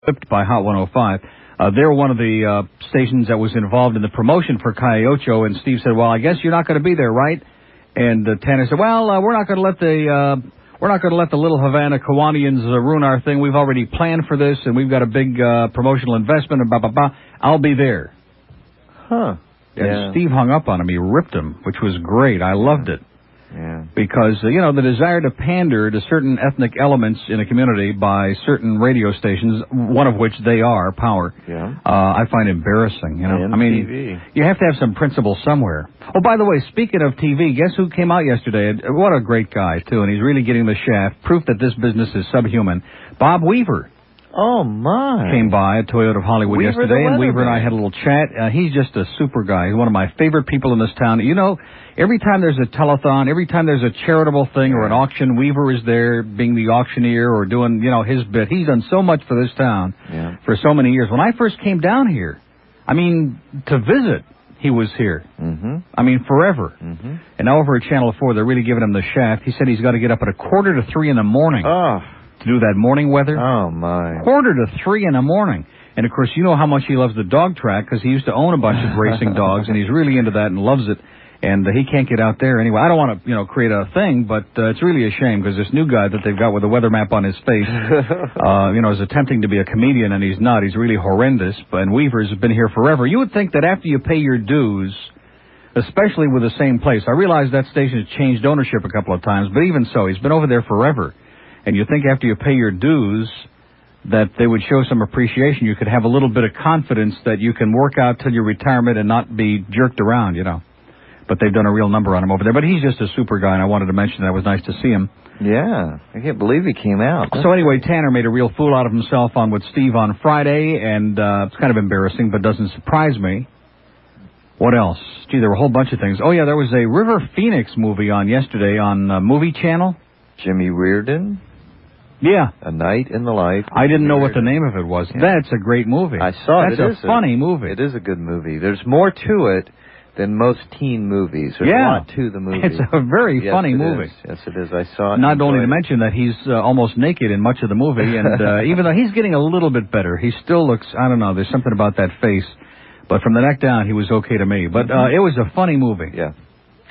by Hot 105. They're one of the stations that was involved in the promotion for Calle Ocho, and Steve said, "Well, I guess you're not going to be there, right?" And Tanner said, "Well, we're not going to let the little Havana Kiwanians ruin our thing. We've already planned for this, and we've got a big promotional investment, and blah blah blah. I'll be there." Huh? And Steve hung up on him. He ripped him, which was great. I loved it. Yeah. Because, the desire to pander to certain ethnic elements in a community by certain radio stations, one of which they are, Power, I find embarrassing, I mean, TV. You have to have some principle somewhere. Oh, by the way, speaking of TV, guess who came out yesterday? What a great guy, too, and he's really getting the shaft. Proof that this business is subhuman. Bob Weaver. Oh, my. Came by at Toyota of Hollywood yesterday, and Weaver and I had a little chat. He's just a super guy. He's one of my favorite people in this town. Every time there's a telethon, every time there's a charitable thing or an auction, Weaver is there being the auctioneer or doing, his bit. He's done so much for this town for so many years. When I first came down here, to visit, he was here. Mm-hmm. Forever. Mm-hmm. And now over at Channel 4, they're really giving him the shaft. He said he's got to get up at 2:45 in the morning. Oh. To do that morning weather. Oh, my. 2:45 in the morning. And, of course, you know how much he loves the dog track because he used to own a bunch of racing dogs, and he's really into that and loves it. And he can't get out there anyway. I don't want to, create a thing, but it's really a shame because this new guy that they've got with the weather map on his face, is attempting to be a comedian, and he's not. He's really horrendous. And Weaver's been here forever. You would think that after you pay your dues, especially with the same place, I realize that station has changed ownership a couple of times, but even so, he's been over there forever. And you think after you pay your dues that they would show some appreciation. You could have a little bit of confidence that you can work out till your retirement and not be jerked around, But they've done a real number on him over there. But he's just a super guy, and I wanted to mention that. It was nice to see him. Yeah, I can't believe he came out. So anyway, Tanner made a real fool out of himself on with Steve on Friday, and it's kind of embarrassing, but doesn't surprise me. What else? Gee, there were a whole bunch of things. Oh, yeah, there was a River Phoenix movie on yesterday on Movie Channel. Jimmy Reardon? Yeah. A Night in the Life. I didn't know what the name of it was. Yeah. That's a great movie. I saw it. That's a funny movie. It is a good movie. There's more to it than most teen movies. There's a lot to the movie. It's a very funny movie. Yes, it is. I saw it. Not only to mention that he's almost naked in much of the movie, and even though he's getting a little bit better, he still looks, I don't know, there's something about that face. But from the neck down, he was okay to me. But it was a funny movie. Yeah.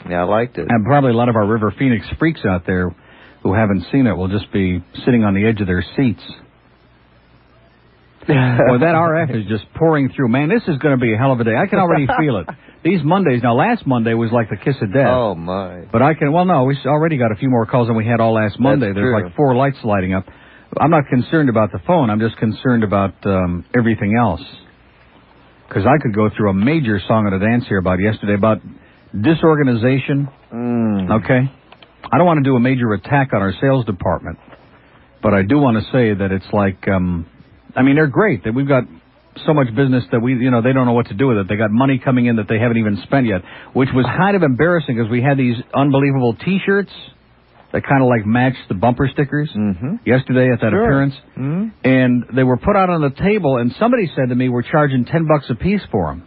Yeah, I liked it. And probably a lot of our River Phoenix freaks out there who haven't seen it will just be sitting on the edge of their seats. Boy, that RF is just pouring through. Man, this is going to be a hell of a day. I can already feel it. These Mondays, now last Monday was like the kiss of death. Oh, my. But we already got a few more calls than we had all last Monday. There's like 4 lights lighting up. I'm not concerned about the phone. I'm just concerned about everything else. Because I could go through a major song and a dance here about yesterday, about disorganization. Okay? I don't want to do a major attack on our sales department, but I do want to say that it's like, they're great. That we've got so much business that they don't know what to do with it. They got money coming in that they haven't even spent yet, which was kind of embarrassing because we had these unbelievable T-shirts that kind of like matched the bumper stickers yesterday at that appearance. And they were put out on the table, and somebody said to me, we're charging $10 a piece for them.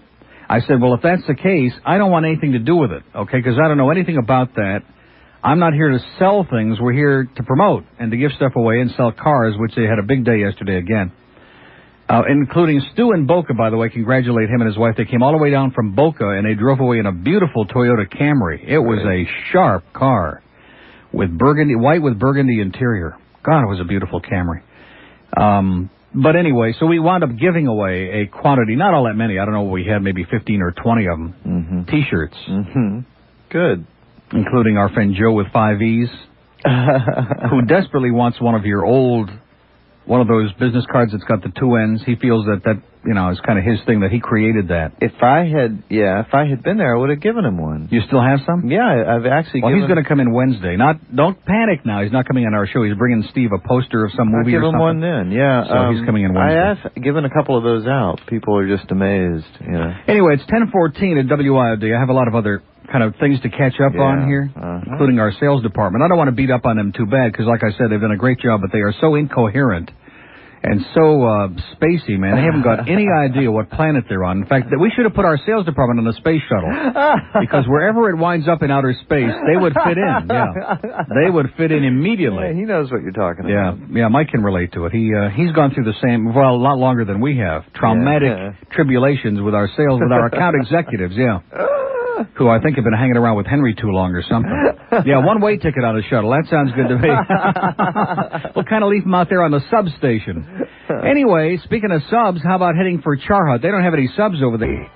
I said, well, if that's the case, I don't want anything to do with it, okay, because I don't know anything about that. I'm not here to sell things. We're here to promote and to give stuff away and sell cars, which they had a big day yesterday again. Including Stu and Boca, by the way. Congratulate him and his wife. They came all the way down from Boca, and they drove away in a beautiful Toyota Camry. It was a sharp car with white with burgundy interior. God, it was a beautiful Camry. But anyway, so we wound up giving away a quantity, not all that many. I don't know what we had, maybe 15 or 20 of them. T-shirts. Good. Including our friend Joe with 5 E's, who desperately wants one of those business cards that's got the 2 ends. He feels that is kind of his thing, that he created that. If I had been there, I would have given him one. You still have some? Yeah, I've actually Well, he's going to come in Wednesday. Don't panic now. He's not coming on our show. He's bringing Steve a poster of some movie or something. I'll give him one then, yeah. So he's coming in Wednesday. I have given a couple of those out. People are just amazed, Anyway, it's 10:14 at WIOD. I have a lot of other kind of things to catch up on here, including our sales department. I don't want to beat up on them too bad because, like I said, they've done a great job, but they are so incoherent and so spacey, man. They haven't got any idea what planet they're on. In fact, we should have put our sales department on the space shuttle, because wherever it winds up in outer space, they would fit in. Yeah, they would fit in immediately. Yeah, he knows what you're talking about. Yeah, Mike can relate to it. He's gone through the same, well, a lot longer than we have. Traumatic tribulations with our account executives. Yeah. Who I think have been hanging around with Henry too long or something. Yeah, one-way ticket on the shuttle. That sounds good to me. We'll kind of leave them out there on the substation. Anyway, speaking of subs, how about heading for Charhut? They don't have any subs over there.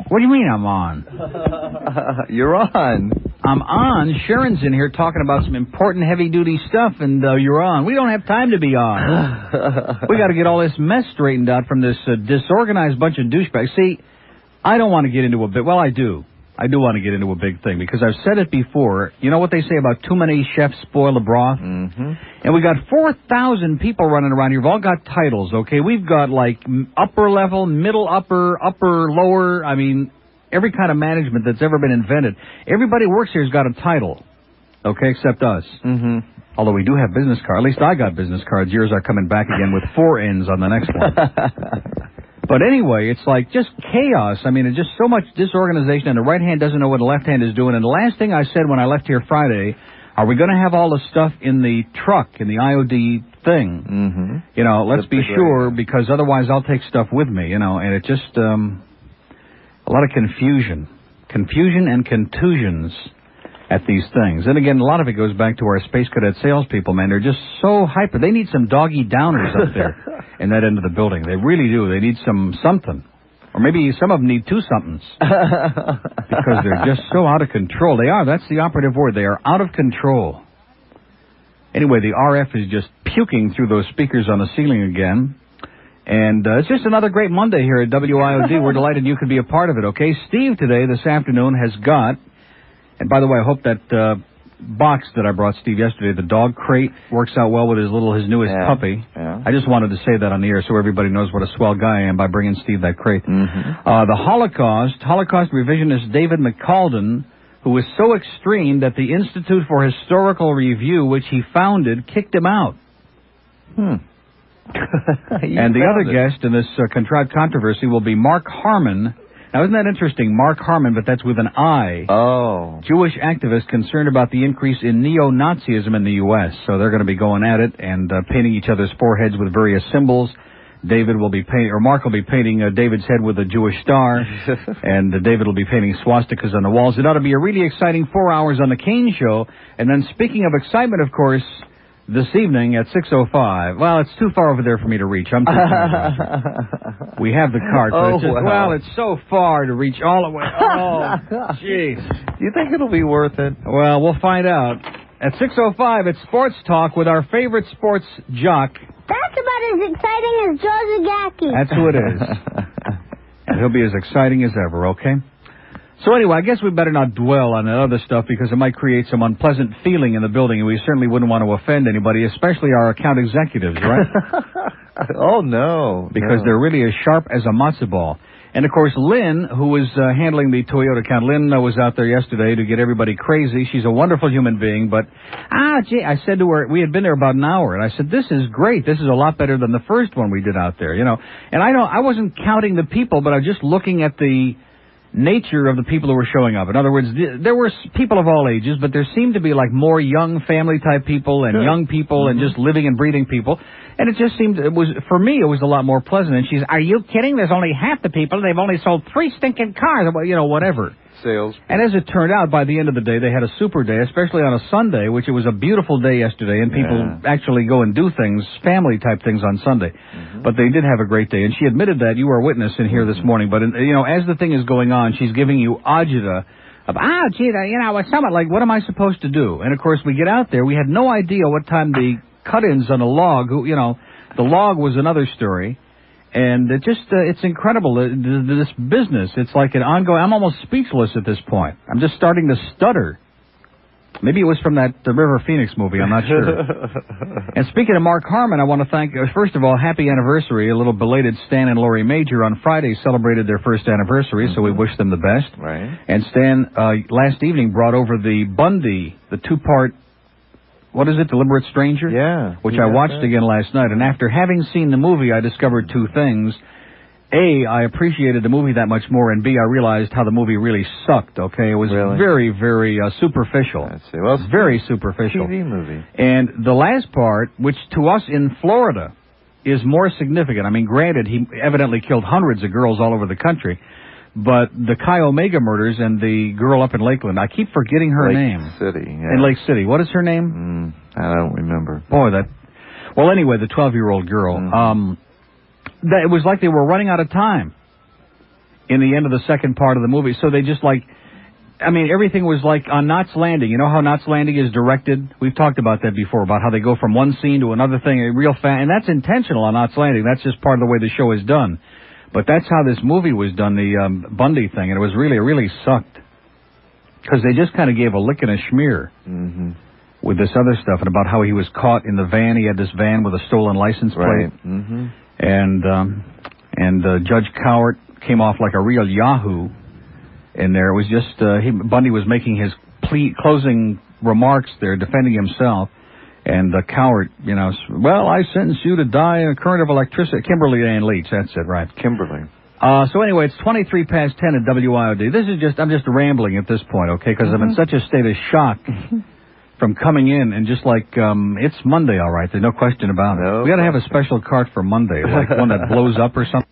What do you mean I'm on? You're on. I'm on. Sharon's in here talking about some important heavy-duty stuff, and you're on. We don't have time to be on. We got to get all this mess straightened out from this disorganized bunch of douchebags. See, I don't want to get into a bit. Well, I do. I do want to get into a big thing, because I've said it before. You know what they say about too many chefs spoil the broth? Mm-hmm. And we got 4,000 people running around here. We've all got titles, okay? We've got, like, upper level, middle upper, lower. I mean, every kind of management that's ever been invented. Everybody who works here has got a title, okay, except us. Mm-hmm. Although we do have business cards. At least I got business cards. Yours are coming back again with 4 N's on the next one. But anyway, it's like just chaos. I mean, it's just so much disorganization, and the right hand doesn't know what the left hand is doing. And the last thing I said when I left here Friday, are we going to have all the stuff in the truck, in the IOD thing? Mm-hmm. You know, let's be sure, because otherwise I'll take stuff with me, you know, and it just, a lot of confusion. Confusion and contusions at these things. And again, a lot of it goes back to our Space Cadet salespeople, man. They're just so hyper. They need some doggy downers up there in that end of the building. They really do. They need something. Or maybe some of them need 2 somethings. Because they're just so out of control. They are. That's the operative word. They are out of control. Anyway, the RF is just puking through those speakers on the ceiling again. And it's just another great Monday here at WIOD. We're delighted you could be a part of it, okay? Steve today, this afternoon, has got... And by the way, I hope that box that I brought Steve yesterday, the dog crate, works out well with his newest puppy. Yeah. I just wanted to say that on the air so everybody knows what a swell guy I am by bringing Steve that crate. Mm-hmm. The Holocaust revisionist David McCalden, who was so extreme that the Institute for Historical Review, which he founded, kicked him out. And the other guest in this contrived controversy will be Mark Harmon. Now, isn't that interesting? Mark Harmon, but that's with an I. Oh. Jewish activist concerned about the increase in neo-Nazism in the U.S. So they're going to be going at it and painting each other's foreheads with various symbols. Mark will be painting David's head with a Jewish star, and David will be painting swastikas on the walls. It ought to be a really exciting 4 hours on the Kane Show. And then, speaking of excitement, of course, this evening at 6:05. Well, it's too far over there for me to reach. I'm too tired. We have the cart, but well, it's so far to reach all the way. Oh, jeez. Do you think it'll be worth it? Well, we'll find out. At 6:05, it's Sports Talk with our favorite sports jock. That's about as exciting as Joe Zagacki. That's who it is. And he'll be as exciting as ever, okay? So anyway, I guess we better not dwell on that other stuff, because it might create some unpleasant feeling in the building, and we certainly wouldn't want to offend anybody, especially our account executives, right? Oh, no. Because they're really as sharp as a matzo ball. And, of course, Lynn, who was handling the Toyota account, Lynn was out there yesterday to get everybody crazy. She's a wonderful human being, but, I said to her, we had been there about an hour, and I said, this is great. This is a lot better than the first one we did out there, you know. And I wasn't counting the people, but I was just looking at the nature of the people who were showing up. In other words, there were people of all ages, but there seemed to be like more young family-type people and young people and just living and breathing people. And it just seemed, for me, it was a lot more pleasant. And she's, are you kidding? There's only half the people. They've only sold 3 stinking cars. You know, whatever. Sales. And as it turned out, by the end of the day, they had a super day, especially on a Sunday, which it was a beautiful day yesterday, and people actually go and do things, family-type things on Sunday. But they did have a great day, and she admitted that. You were a witness in here this morning. But, you know, as the thing is going on, she's giving you agita of, you know, somewhat like, what am I supposed to do? And, of course, we get out there. We had no idea what time the cut-ins on the log, you know, the log was another story. And it just, it's incredible, this business. It's like an ongoing, I'm almost speechless at this point. I'm just starting to stutter. Maybe it was from the River Phoenix movie, I'm not sure. And speaking of Mark Harmon, I want to thank, first of all, happy anniversary. A little belated Stan and Lori Major on Friday celebrated their first anniversary, so we wish them the best. Right. And Stan, last evening, brought over the Bundy, the 2-part what is it, Deliberate Stranger? Yeah. Which I watched again last night, and after having seen the movie, I discovered two things. A, I appreciated the movie that much more, and B, I realized how the movie really sucked, okay? It was very, very superficial. I see. Well, it's very superficial. TV movie. And the last part, which to us in Florida is more significant. I mean, granted, he evidently killed hundreds of girls all over the country, but the Chi Omega murders and the girl up in Lakeland, I keep forgetting her name. Lake City, yeah. In Lake City. What is her name? I don't remember. Boy, that... Well, anyway, the 12-year-old girl. That it was like they were running out of time in the end of the second part of the movie. So they just everything was like on Knots Landing. You know how Knots Landing is directed? We've talked about that before, about how they go from one scene to another thing real fast. And that's intentional on Knots Landing. That's just part of the way the show is done. But that's how this movie was done, the Bundy thing. And it was really sucked. Because they just kind of gave a lick and a schmear with this other stuff. And about how he was caught in the van. He had this van with a stolen license plate. Right. And Judge Cowart came off like a real yahoo in there. It was just, Bundy was making his closing remarks there, defending himself. And Cowart, well, I sentence you to die in a current of electricity. Kimberly Ann Leach, that's it, right. Kimberly. So anyway, it's 23 past 10 at WIOD. I'm just rambling at this point, okay, because I'm in such a state of shock from coming in and just it's Monday, all right. There's no question about it. We got to have a special cart for Monday, like one that blows up or something.